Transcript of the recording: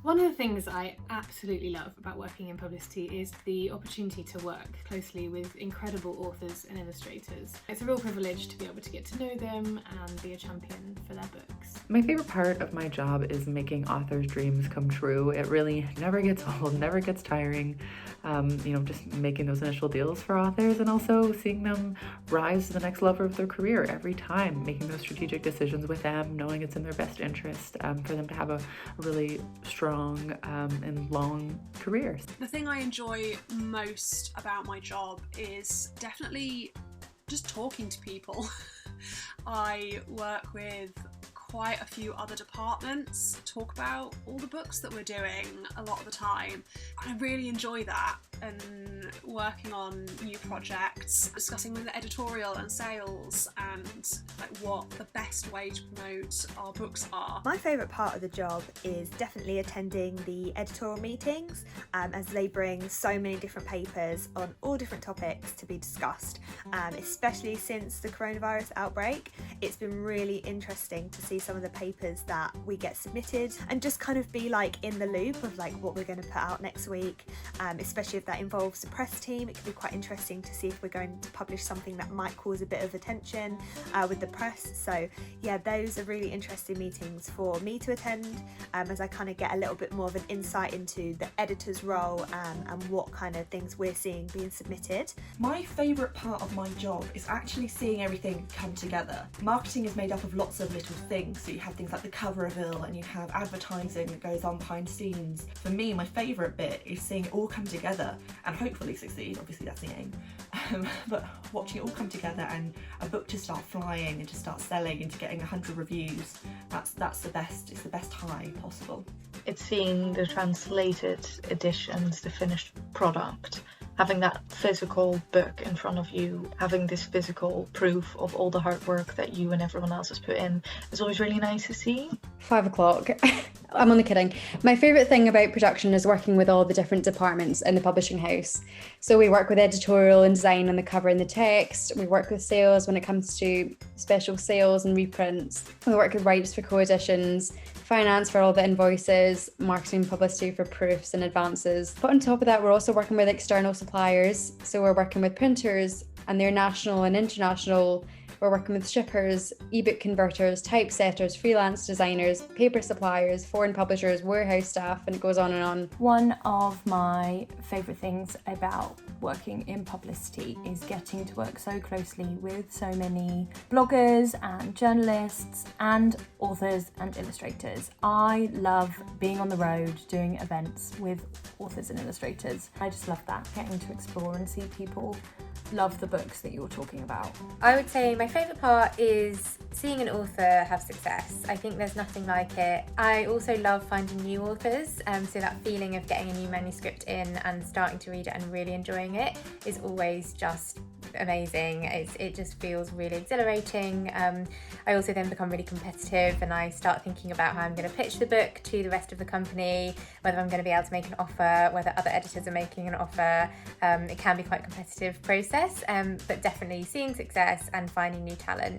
One of the things I absolutely love about working in publicity is the opportunity to work closely with incredible authors and illustrators. It's a real privilege to be able to get to know them and be a champion for their books. My favorite part of my job is making authors' dreams come true. It really never gets old, never gets tiring. Just making those initial deals for authors and also seeing them rise to the next level of their career every time, making those strategic decisions with them, knowing it's in their best interest for them to have a really strong and long career. The thing I enjoy most about my job is definitely just talking to people. I work with quite a few other departments, talk about all the books that we're doing a lot of the time. I really enjoy that, and working on new projects, discussing with the editorial and sales and what the best way to promote our books are. My favourite part of the job is definitely attending the editorial meetings, as they bring so many different papers on all different topics to be discussed, especially since the coronavirus outbreak. It's been really interesting to see some of the papers that we get submitted and just kind of be in the loop of what we're going to put out next week, especially if that involves the press team. It can be quite interesting to see if we're going to publish something that might cause a bit of attention with the press. So yeah, those are really interesting meetings for me to attend, as I kind of get a little bit more of an insight into the editor's role and what kind of things we're seeing being submitted. My favourite part of my job is actually seeing everything come together. Marketing is made up of lots of little things. So you have things like the cover reveal and you have advertising that goes on behind the scenes. For me, my favourite bit is seeing it all come together and hopefully succeed. Obviously that's the aim. But watching it all come together and a book to start flying and to start selling and to getting 100 reviews, that's the best. It's the best high possible. It's seeing the translated editions, the finished product, having that physical book in front of you, having this physical proof of all the hard work that you and everyone else has put in is always really nice to see. 5 o'clock. I'm only kidding. My favourite thing about production is working with all the different departments in the publishing house. So we work with editorial and design on the cover and the text. We work with sales when it comes to special sales and reprints. We work with rights for co-editions, finance for all the invoices, marketing and publicity for proofs and advances. But on top of that, we're also working with external suppliers. So we're working with printers and their national and international. We're working with shippers, ebook converters, typesetters, freelance designers, paper suppliers, foreign publishers, warehouse staff, and it goes on and on. One of my favourite things about working in publicity is getting to work so closely with so many bloggers and journalists and authors and illustrators. I love being on the road doing events with authors and illustrators. I just love that, getting to explore and see people love the books that you're talking about. I would say my favourite part is seeing an author have success. I think there's nothing like it. I also love finding new authors, so that feeling of getting a new manuscript in and starting to read it and really enjoying it is always just amazing. It just feels really exhilarating. I also then become really competitive and I start thinking about how I'm going to pitch the book to the rest of the company, whether I'm going to be able to make an offer, whether other editors are making an offer. It can be quite a competitive process, but definitely seeing success and finding new talent